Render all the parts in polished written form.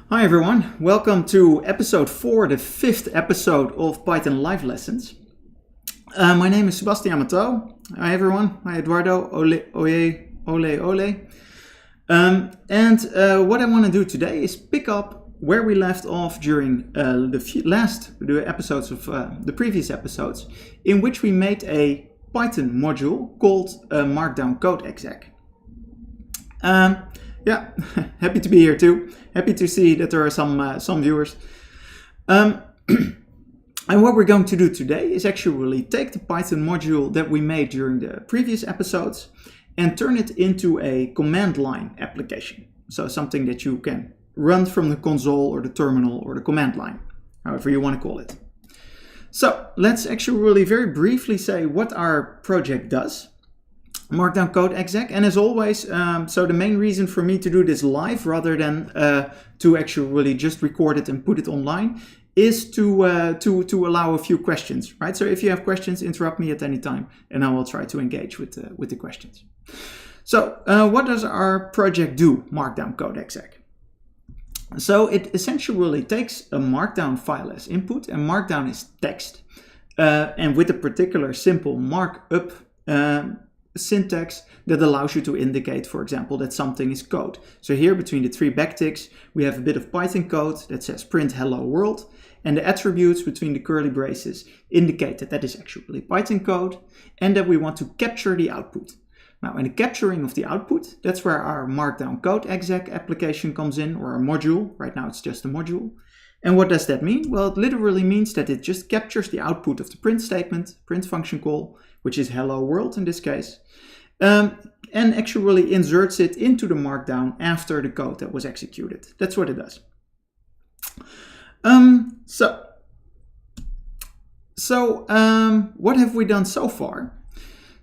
Hi everyone, welcome to episode 4, the 5th episode of Python Live Lessons. My name is Sebastiaan Mathôt. Hi everyone, hi Eduardo, ole, ole. What I want to do today is pick up where we left off during the episodes of the previous episodes, in which we made a Python module called Markdown Code Exec. Yeah, happy to be here too. Happy to see that there are some viewers. And what we're going to do today is actually take the Python module that we made during the previous episodes and turn it into a command line application. So something that you can run from the console or the terminal or the command line, however you want to call it. So let's actually very briefly say what our project does. Markdown Code Exec, and as always, so the main reason for me to do this live rather than to actually just record it and put it online is to allow a few questions, right? So if you have questions, interrupt me at any time, and I will try to engage with the questions. So what does our project do, Markdown Code Exec? So it essentially takes a Markdown file as input, and Markdown is text, and with a particular simple markup syntax that allows you to indicate, for example, that something is code. So here between the 3 backticks, we have a bit of Python code that says print hello world, and the attributes between the curly braces indicate that that is actually Python code and that we want to capture the output. Now, in the capturing of the output, that's where our Markdown Code Exec application comes in, or a module. Right now it's just a module. And what does that mean? Well, it literally means that it just captures the output of the print statement, print function call, which is hello world in this case, and actually inserts it into the Markdown after the code that was executed. That's what it does. What have we done so far?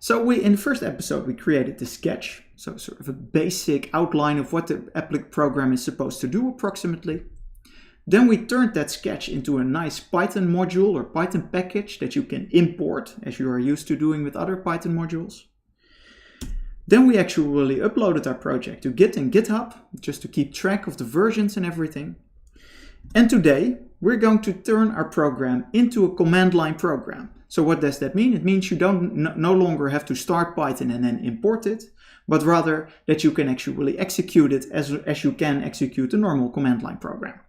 So in the first episode, we created the sketch, so sort of a basic outline of what the program is supposed to do approximately. Then we turned that sketch into a nice Python module or Python package that you can import, as you are used to doing with other Python modules. Then we actually uploaded our project to Git and GitHub, just to keep track of the versions and everything. And today, we're going to turn our program into a command line program. So what does that mean? It means you no longer have to start Python and then import it, but rather that you can actually execute it as you can execute a normal command line program.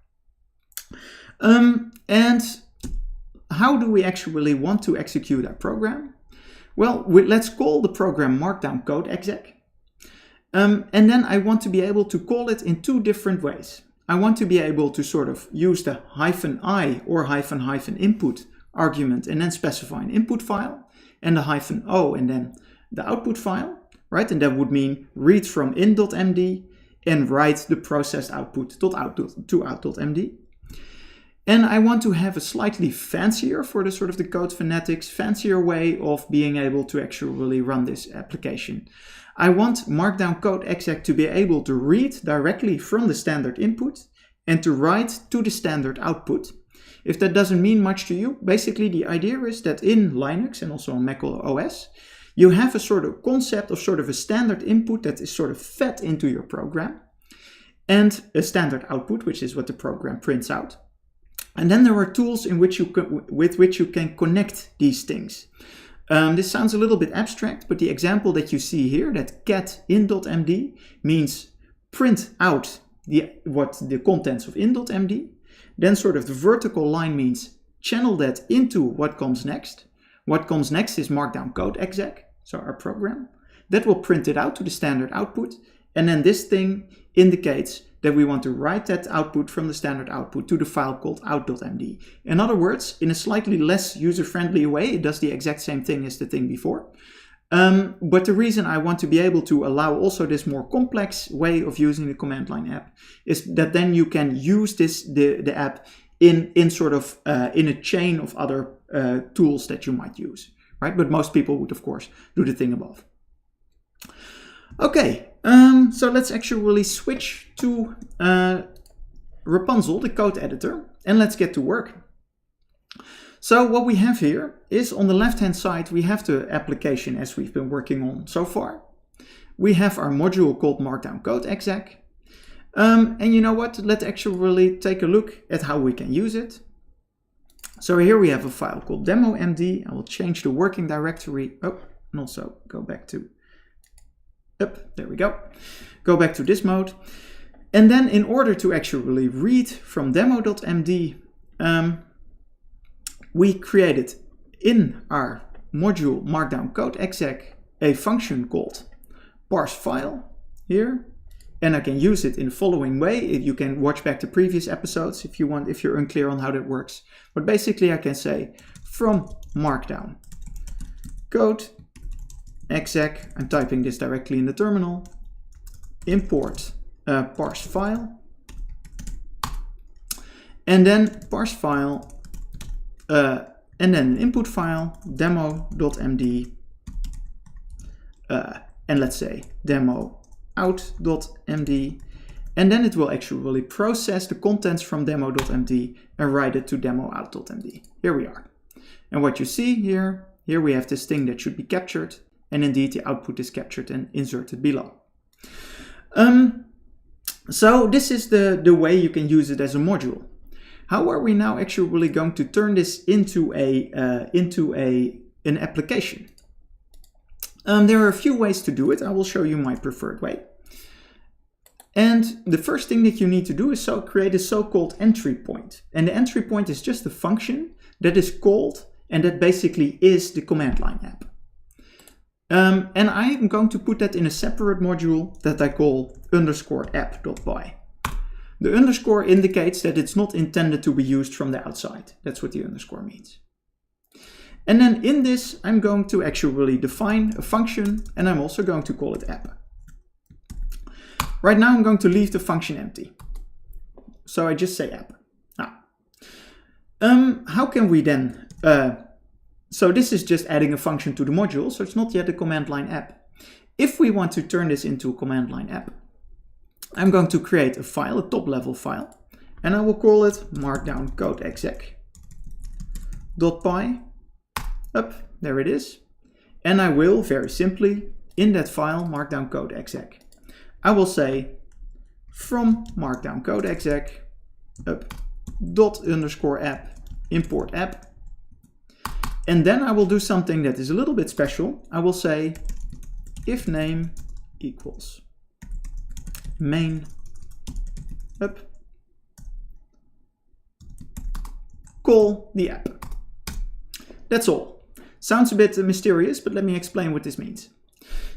And how do we actually want to execute our program? Well, let's call the program Markdown Code Exec. And then I want to be able to call it in 2 different ways. I want to be able to sort of use the -i or -- input argument and then specify an input file, and the -o and then the output file, right? And that would mean read from in.md and write the processed output to out.md. And I want to have a slightly fancier, for the sort of the code phonetics, fancier way of being able to actually run this application. I want Markdown Code Exec to be able to read directly from the standard input and to write to the standard output. If that doesn't mean much to you, basically the idea is that in Linux and also on Mac OS, you have a sort of concept of sort of a standard input that is sort of fed into your program, and a standard output, which is what the program prints out. And then there are tools with which you can connect these things. This sounds a little bit abstract, but the example that you see here, that get in.md, means print out the contents of in.md. Then sort of the vertical line means channel that into what comes next. What comes next is Markdown Code Exec, so our program. That will print it out to the standard output. And then this thing indicates that we want to write that output from the standard output to the file called out.md. In other words, in a slightly less user-friendly way, it does the exact same thing as the thing before. But the reason I want to be able to allow also this more complex way of using the command line app is that then you can use the app in sort of in a chain of other tools that you might use, right? But most people would, of course, do the thing above. Okay, so let's actually switch to Rapunzel, the code editor, and let's get to work. So what we have here is on the left-hand side, we have the application as we've been working on so far. We have our module called Markdown Code Exec. And you know what? Let's actually take a look at how we can use it. So here we have a file called demo.md. I will change the working directory. Oh, and also go back to, there we go. Go back to this mode. And then in order to actually read from demo.md, we created in our module Markdown Code Exec a function called parse file here. And I can use it in the following way. You can watch back the previous episodes if you want, if you're unclear on how that works. But basically I can say from Markdown Code Exec, I'm typing this directly in the terminal, import parse file, and then parse file, and then an input file, demo.md, and let's say demo.out.md, and then it will actually process the contents from demo.md and write it to demo.out.md. Here we are. And what you see here we have this thing that should be captured, and indeed the output is captured and inserted below. So this is the way you can use it as a module. How are we now actually going to turn this into an application? There are a few ways to do it. I will show you my preferred way. And the first thing that you need to do is create a so-called entry point. And the entry point is just a function that is called, and that basically is the command line app. And I am going to put that in a separate module that I call _app.py. The underscore indicates that it's not intended to be used from the outside. That's what the underscore means. And then in this, I'm going to actually define a function, and I'm also going to call it app. Right now, I'm going to leave the function empty. So I just say app. Now, how can we then, so this is just adding a function to the module, so it's not yet a command line app. If we want to turn this into a command line app, I'm going to create a file, a top level file, and I will call it Markdown Code Exec.py. There it is. And I will very simply, in that file, Markdown Code Exec, I will say from Markdown Code Exec _app import app. And then I will do something that is a little bit special. I will say if name equals main call the app. That's all. Sounds a bit mysterious, but let me explain what this means.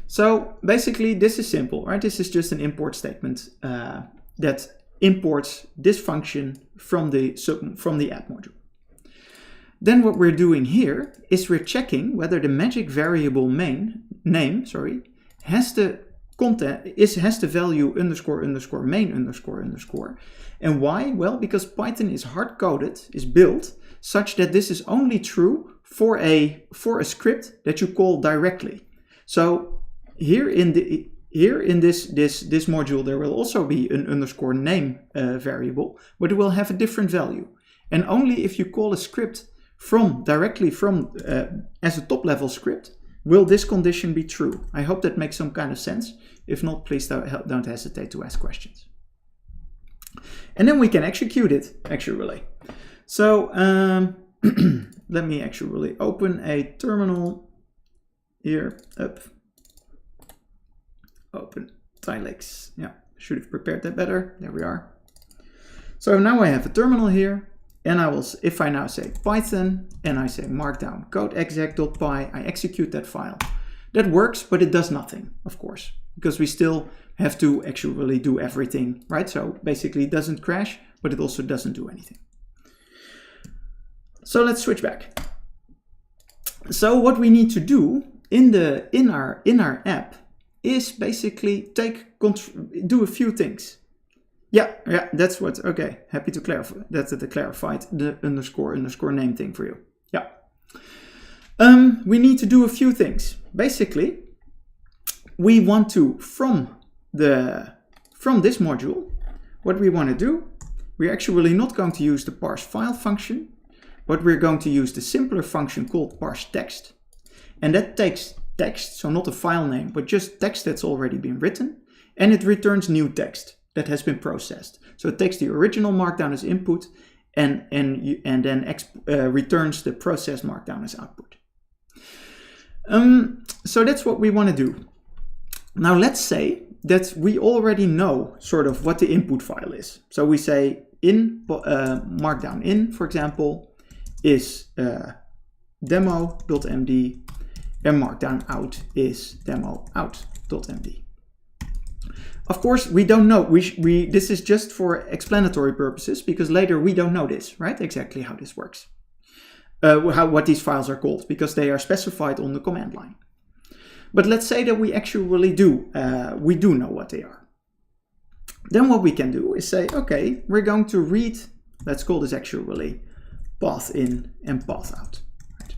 So basically this is simple, right? This is just an import statement that imports this function from the app module. Then what we're doing here is we're checking whether the magic variable name has the has the value __main__. And why? Well, because Python is hard-coded, is built such that this is only true for a script that you call directly. So here in this module there will also be an _name variable, but it will have a different value. And only if you call a script directly from as a top level script will this condition be true. I hope that makes some kind of sense. If not, please don't hesitate to ask questions. And then we can execute it actually. So let me actually open a terminal here. Open Tilix. Yeah, should have prepared that better. There we are. So now I have a terminal here, and if I now say Python and I say Markdown Code Exec.py, I execute that file. That works, but it does nothing, of course, because we still have to actually do everything, right? So basically it doesn't crash, but it also doesn't do anything. So let's switch back. So what we need to do in our app is basically do a few things. Yeah, that's what, okay, happy to clarify. That's it, clarified the __ name thing for you. Yeah. We need to do a few things. Basically, we want to, from this module, what we want to do, we're actually not going to use the parse file function, but we're going to use the simpler function called parse text. And that takes text, so not a file name, but just text that's already been written, and it returns new text that has been processed. So it takes the original markdown as input and then returns the processed markdown as output. So that's what we want to do. Now let's say that we already know sort of what the input file is. So we say in markdown in, for example, is demo.md, and markdown out is demo.out.md. Of course, we don't know. This is just for explanatory purposes, because later we don't know this, right? Exactly how this works. What these files are called, because they are specified on the command line. But let's say that we actually do know what they are. Then what we can do is say, okay, we're going to read, let's call this actually path in and path out. Right.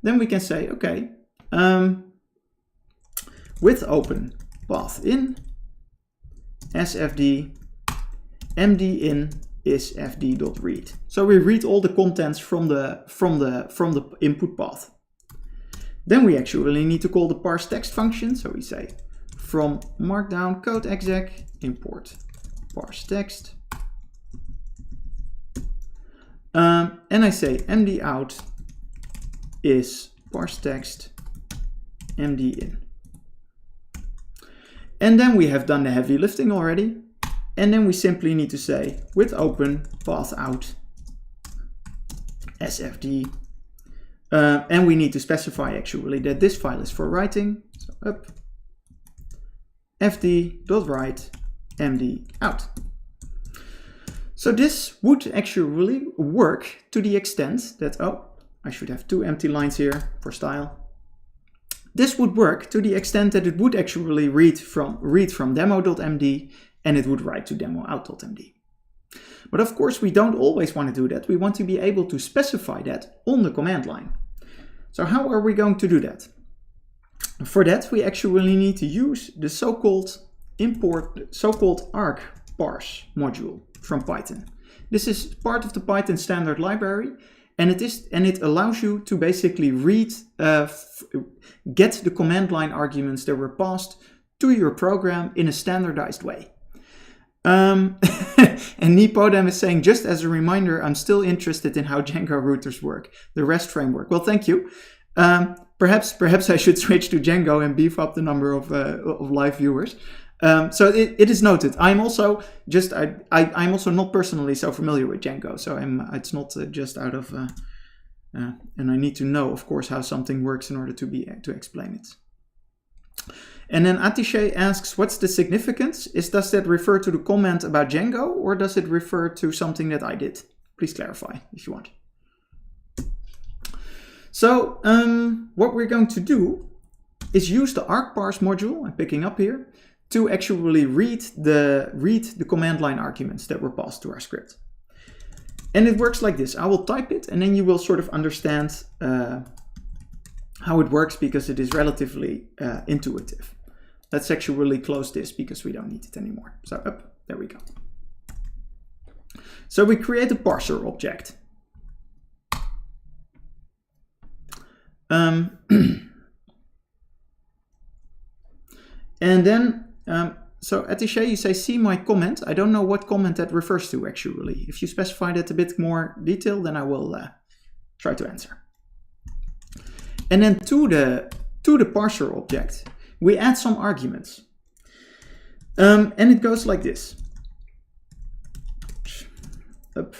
Then we can say, okay, with open path in sfd md in is fd.read. So we read all the contents from the input path. Then we actually need to call the parse text function. So we say from markdown code exec import parse text. And I say md out is parse text md in. And then we have done the heavy lifting already. And then we simply need to say with open path out sfd. And we need to specify actually that this file is for writing. So up fd.write md out. So this would actually work to the extent that, oh, I should have 2 empty lines here for style. This would work to the extent that it would actually read from demo.md and it would write to demo.out.md. But of course, we don't always want to do that. We want to be able to specify that on the command line. So how are we going to do that? For that, we actually need to use the so-called argparse module from Python. This is part of the Python standard library, and it allows you to basically get the command line arguments that were passed to your program in a standardized way. And Nipodem is saying, just as a reminder, I'm still interested in how Django routers work, the REST framework. Well, thank you. Perhaps I should switch to Django and beef up the number of live viewers. So it is noted. I'm also not personally so familiar with Django, so it's not just out of and I need to know, of course, how something works in order to explain it. And then Atiche asks, what's the significance? Does that refer to the comment about Django, or does it refer to something that I did? Please clarify if you want. So what we're going to do is use the argparse module I'm picking up here to actually read the command line arguments that were passed to our script. And it works like this. I will type it, and then you will sort of understand how it works, because it is relatively intuitive. Let's actually close this because we don't need it anymore. So up, there we go. So we create a parser object. And then, so Atiche, you say, see my comment. I don't know what comment that refers to actually. If you specify that a bit more detail, then I will try to answer. And then to the parser object, we add some arguments. And it goes like this. Up.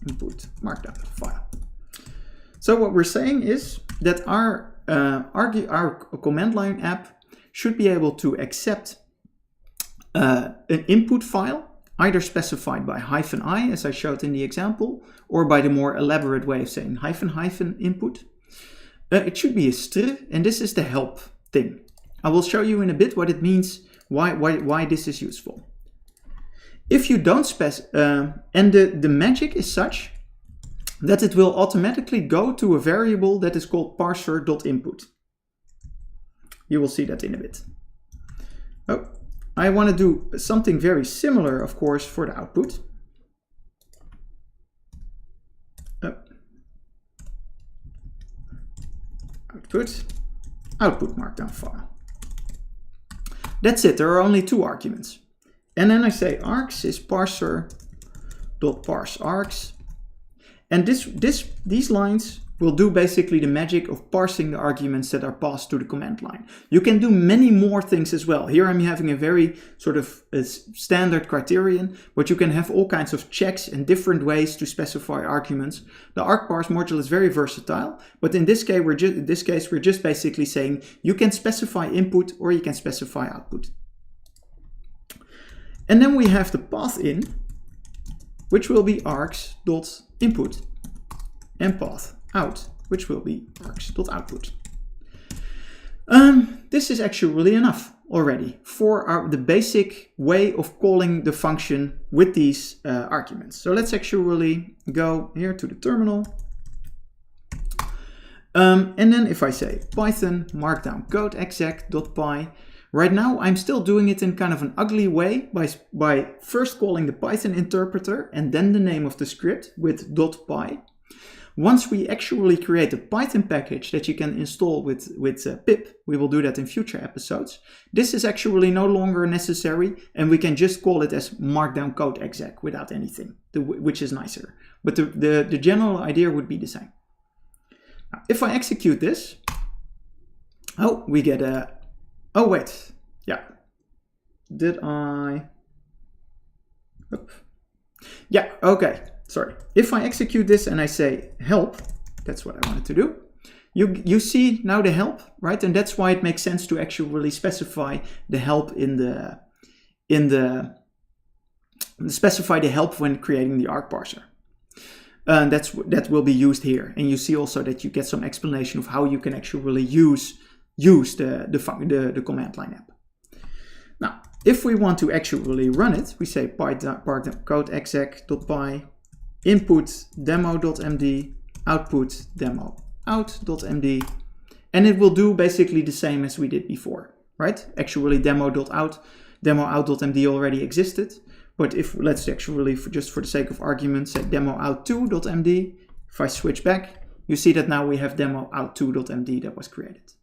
Input markdown file. So what we're saying is that our command line app should be able to accept an input file, either specified by -i, as I showed in the example, or by the more elaborate way of saying -- input. It should be a str, and this is the help thing. I will show you in a bit what it means, why this is useful. If you don't and the magic is such that it will automatically go to a variable that is called parser.input. You will see that in a bit. Oh, I want to do something very similar, of course, for the output. Output markdown file. That's it. There are only 2 arguments. And then I say args is parser.parse args. And these lines will do basically the magic of parsing the arguments that are passed to the command line. You can do many more things as well. Here I'm having a very sort of standard criterion, but you can have all kinds of checks and different ways to specify arguments. The argparse module is very versatile, but in this case we're just basically saying you can specify input or you can specify output. And then we have the path in, which will be args.input, and path out, which will be args.output. This is actually really enough already for the basic way of calling the function with these arguments. So let's actually go here to the terminal. And then if I say Python markdown code exec.py, right now I'm still doing it in kind of an ugly way by first calling the Python interpreter and then the name of the script with .py. Once we actually create a Python package that you can install with pip, we will do that in future episodes. This is actually no longer necessary, and we can just call it as markdown code exec without anything, which is nicer. But the general idea would be the same. Now, if I execute this, oh, we get a, oh wait, yeah. Did I, oop. Yeah, okay. Sorry, if I execute this and I say help, that's what I wanted to do. You see now the help, right? And that's why it makes sense to actually specify the help specify the help when creating the argparser. That will be used here. And you see also that you get some explanation of how you can actually use the command line app. Now, if we want to actually run it, we say python code exec.py input demo.md, output demo.out.md, and it will do basically the same as we did before, right? Actually demo.out.md already existed, but if let's actually, just for the sake of argument, say demo.out2.md, if I switch back, you see that now we have demo.out2.md that was created.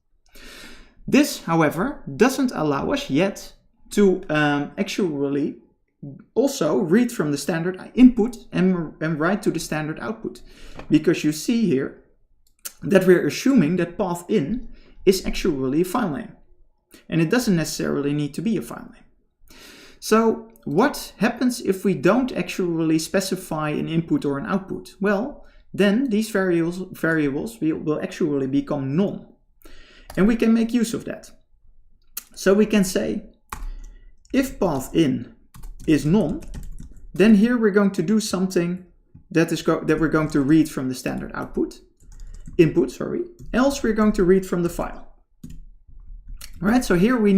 This, however, doesn't allow us yet to actually also read from the standard input and write to the standard output, because you see here that we're assuming that path in is actually a file name, and it doesn't necessarily need to be a file name. So what happens if we don't actually specify an input or an output? Well, then these variables will actually become none, and we can make use of that. So we can say if path in is none, then here we're going to do something that we're going to read from the standard input, else we're going to read from the file. All right, so here we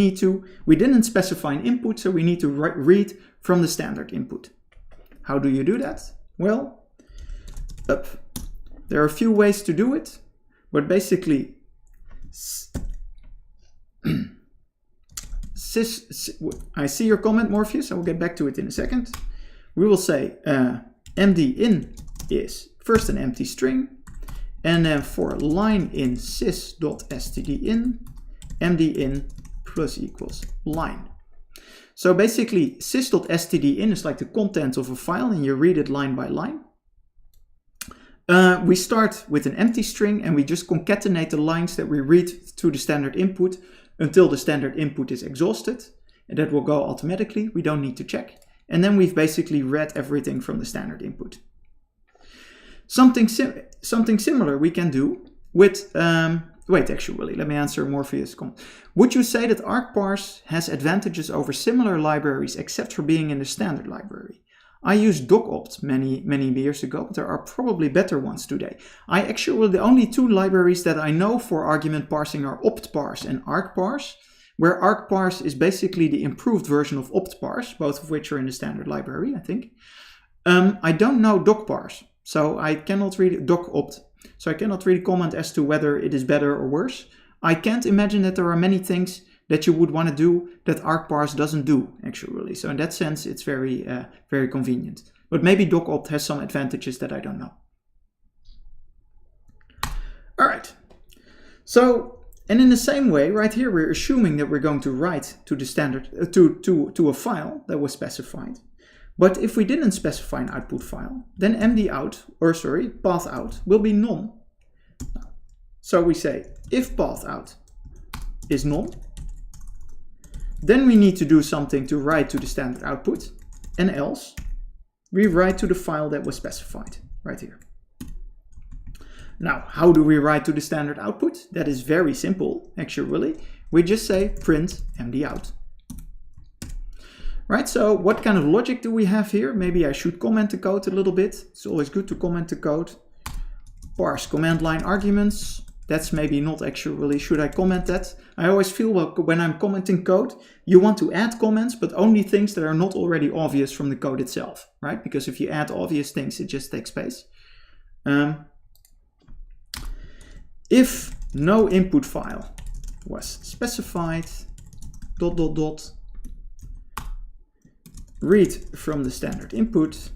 didn't specify an input, so we need to read from the standard input. How do you do that? Well, there are a few ways to do it, but basically I see your comment, Morpheus. I will get back to it in a second. We will say md_in is first an empty string, and then for line in sys.stdin, md_in plus equals line. So basically sys.stdin is like the content of a file, and you read it line by line. We start with an empty string, and we just concatenate the lines that we read to the standard input until the standard input is exhausted, and that will go automatically. We don't need to check. And then we've basically read everything from the standard input. Something similar we can do with, wait, actually, let me answer Morpheus' comment. Would you say that argparse has advantages over similar libraries except for being in the standard library? I used docopt many years ago, but there are probably better ones today. The only 2 libraries that I know for argument parsing are optparse and argparse, where argparse is basically the improved version of optparse, both of which are in the standard library, I think. I don't know docparse, so I cannot really docopt, so I cannot really comment as to whether it is better or worse. I can't imagine that there are many things that you would want to do that argparse doesn't do, actually. So in that sense, it's very, very convenient. But maybe docopt has some advantages that I don't know. All right. So, and in the same way, right here, we're assuming that we're going to write to the standard, to a file that was specified. But if we didn't specify an output file, then path out will be none. So we say if path out is none, then we need to do something to write to the standard output, and else we write to the file that was specified right here. Now, how do we write to the standard output? That is very simple, actually. We just say print mdout. Right, so what kind of logic do we have here? Maybe I should comment the code a little bit. It's always good to comment the code. Parse command line arguments. That's maybe not actually, should I comment that? I always feel when I'm commenting code, you want to add comments, but only things that are not already obvious from the code itself, right? Because if you add obvious things, it just takes space. If no input file was specified, ... read from the standard input,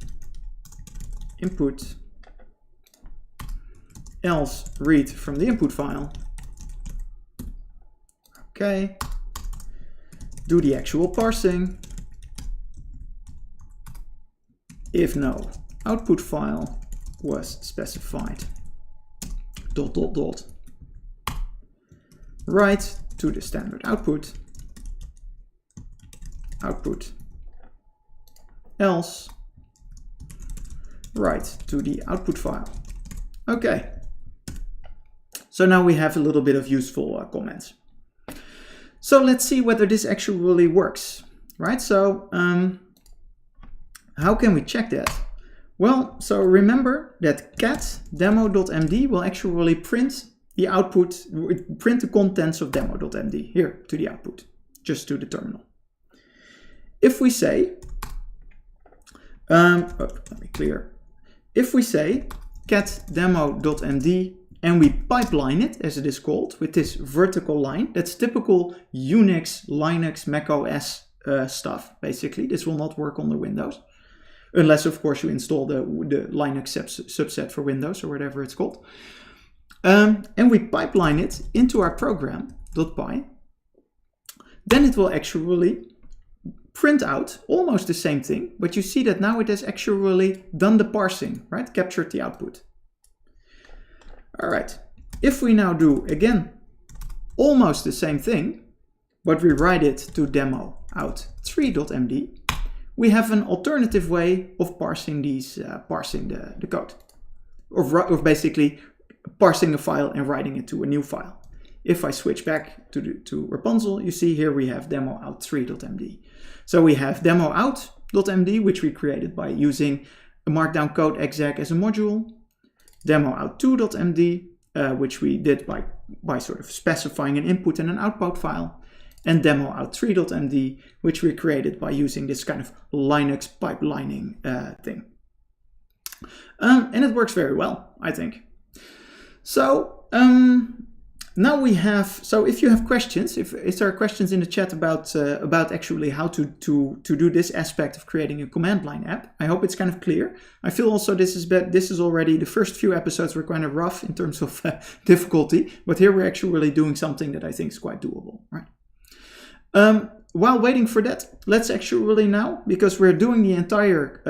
else read from the input file. Okay. Do the actual parsing. If no output file was specified, ... write to the standard output, else write to the output file. Okay. So now we have a little bit of useful comments. So let's see whether this actually works, right? So how can we check that? Well, so remember that cat demo.md will actually print the output, print the contents of demo.md here to the output, just to the terminal. If we say, let me clear. If we say cat demo.md and we pipeline it, as it is called, with this vertical line, that's typical Unix, Linux, Mac OS stuff, basically. This will not work on the Windows, unless, of course, you install the Linux subset for Windows or whatever it's called. And we pipeline it into our program, .py. Then it will actually print out almost the same thing, but you see that now it has actually done the parsing, right? Captured the output. All right. If we now do, again, almost the same thing, but we write it to demout3.md, we have an alternative way of parsing the code, of basically parsing a file and writing it to a new file. If I switch back to Rapunzel, you see here we have demout3.md. So we have demout.md, which we created by using a markdown code exec as a module, demout2.md, which we did by sort of specifying an input and an output file, and demout3.md, which we created by using this kind of Linux pipelining thing. And it works very well, I think. So now we have, so if you have questions, if there are questions in the chat about actually how to do this aspect of creating a command line app, I hope it's kind of clear. I feel also this is already, the first few episodes were kind of rough in terms of difficulty, but here we're actually really doing something that I think is quite doable, right? While waiting for that, let's actually really now, because we're doing the entire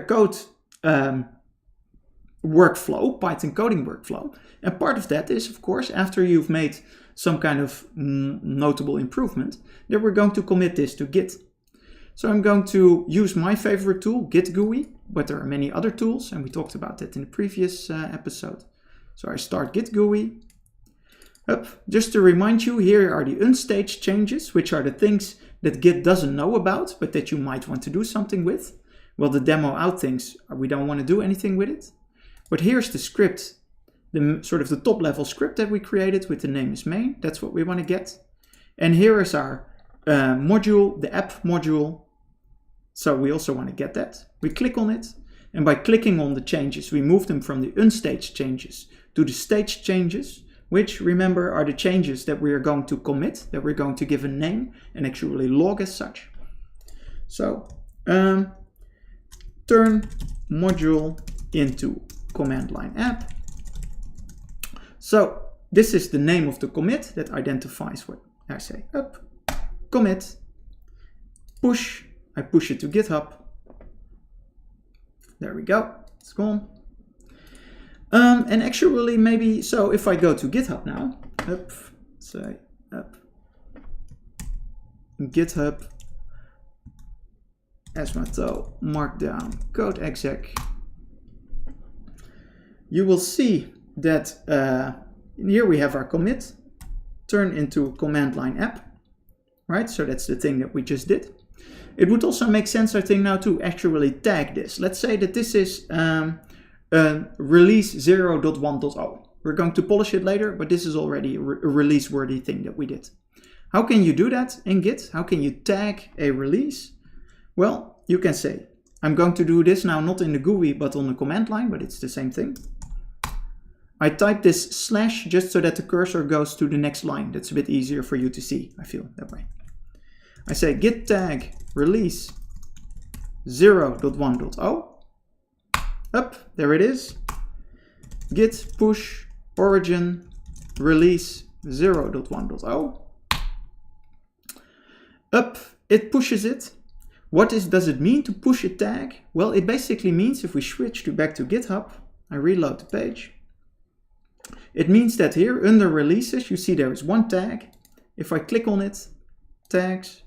code workflow, Python coding workflow. And part of that is, of course, after you've made some kind of notable improvement, then we're going to commit this to Git. So I'm going to use my favorite tool, Git GUI, but there are many other tools, and we talked about that in the previous episode. So I start Git GUI. Just to remind you, here are the unstaged changes, which are the things that Git doesn't know about, but that you might want to do something with. Well, the demo out things, we don't want to do anything with it. But here's the script, the sort of the top level script that we created with the name is main. That's what we want to get. And here is our module, the app module. So we also want to get that. We click on it. And by clicking on the changes, we move them from the unstaged changes to the staged changes, which, remember, are the changes that we are going to commit, that we're going to give a name and actually log as such. So turn module into command line app. So this is the name of the commit that identifies what I say up, commit, push, I push it to GitHub. There we go, it's gone. And actually maybe, so if I go to GitHub now, up, say up, GitHub, as Mathôt, markdown, code exec, you will see that here we have our commit, turn into command line app, right? So that's the thing that we just did. It would also make sense, I think, now to actually tag this. Let's say that this is release 0.1.0. We're going to polish it later, but this is already a release-worthy thing that we did. How can you do that in Git? How can you tag a release? Well, you can say, I'm going to do this now not in the GUI, but on the command line, but it's the same thing. I type this slash just so that the cursor goes to the next line. That's a bit easier for you to see, I feel, that way. I say git tag release 0.1.0. Up, there it is. Git push origin release 0.1.0. Up, it pushes it. What does it mean to push a tag? Well, it basically means, if we switch back to GitHub, I reload the page. It means that here under releases, you see there is one tag. If I click on it, tags,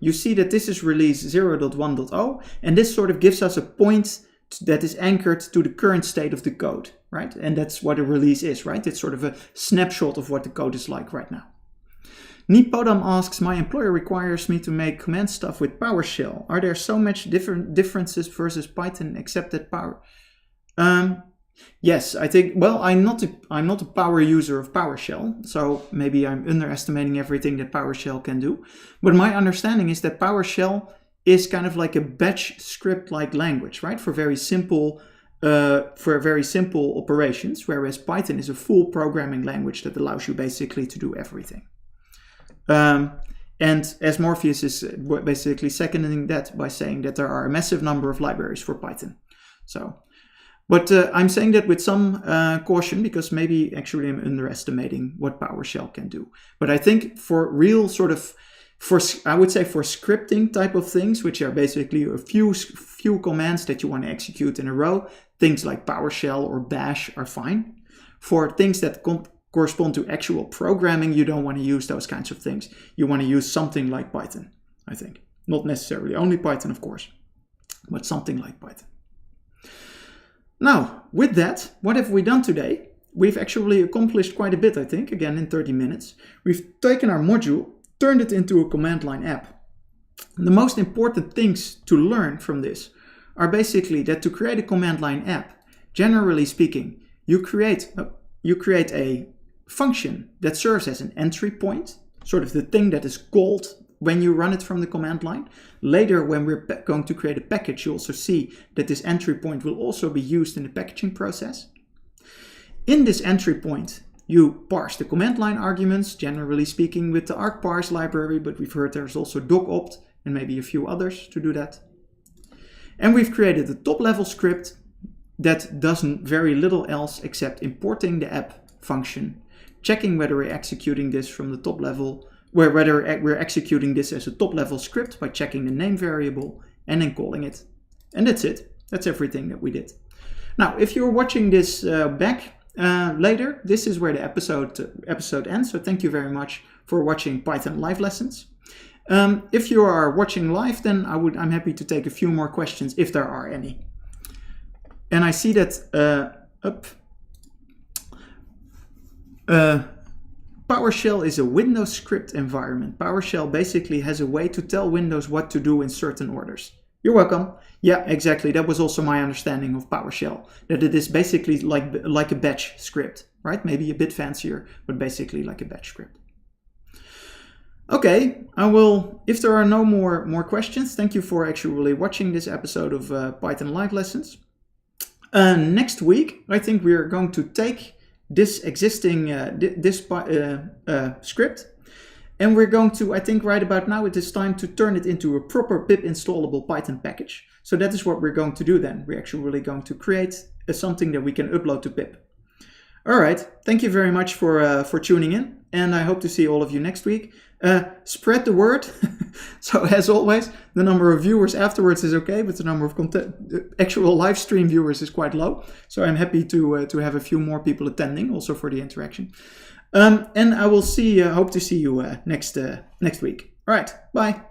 you see that this is release 0.1.0, and this sort of gives us a point that is anchored to the current state of the code, right? And that's what a release is, right? It's sort of a snapshot of what the code is like right now. Nipodam asks, my employer requires me to make command stuff with PowerShell. Are there so much differences versus Python except that Power? Yes, I think, well, I'm not a power user of PowerShell, so maybe I'm underestimating everything that PowerShell can do. But my understanding is that PowerShell is kind of like a batch script-like language, right? For very simple operations, whereas Python is a full programming language that allows you basically to do everything. And as Morpheus is basically seconding that by saying that there are a massive number of libraries for Python. So. But I'm saying that with some caution, because maybe actually I'm underestimating what PowerShell can do. But I think for real sort of, I would say for scripting type of things, which are basically a few commands that you want to execute in a row, things like PowerShell or Bash are fine. For things that correspond to actual programming, you don't want to use those kinds of things. You want to use something like Python, I think. Not necessarily only Python, of course, but something like Python. Now, with that, what have we done today? We've actually accomplished quite a bit, I think, again in 30 minutes. We've taken our module, turned it into a command line app. And the most important things to learn from this are basically that to create a command line app, generally speaking, you create a function that serves as an entry point, sort of the thing that is called when you run it from the command line. Later, when we're going to create a package, you also see that this entry point will also be used in the packaging process. In this entry point, you parse the command line arguments, generally speaking with the argparse library, but we've heard there's also docopt and maybe a few others to do that. And we've created a top-level script that does very little else except importing the app function, checking whether we're executing this from the top level, whether we're executing this as a top-level script by checking the name variable and then calling it. And that's it. That's everything that we did. Now, if you're watching this back later, this is where the episode ends. So thank you very much for watching Python Live Lessons. If you are watching live, then I'm happy to take a few more questions if there are any. And I see that PowerShell is a Windows script environment. PowerShell basically has a way to tell Windows what to do in certain orders. You're welcome. Yeah, exactly. That was also my understanding of PowerShell, that it is basically like a batch script, right? Maybe a bit fancier, but basically like a batch script. Okay, if there are no more questions, thank you for actually watching this episode of Python Live Lessons. Next week, I think we are going to take this existing script. And we're going to, I think right about now, it is time to turn it into a proper pip installable Python package. So that is what we're going to do then. We're actually really going to create something that we can upload to pip. All right, thank you very much for tuning in, and I hope to see all of you next week. Spread the word. So as always, the number of viewers afterwards is okay, but the number of actual live stream viewers is quite low. So I'm happy to have a few more people attending, also for the interaction. And I will hope to see you next week. All right, bye.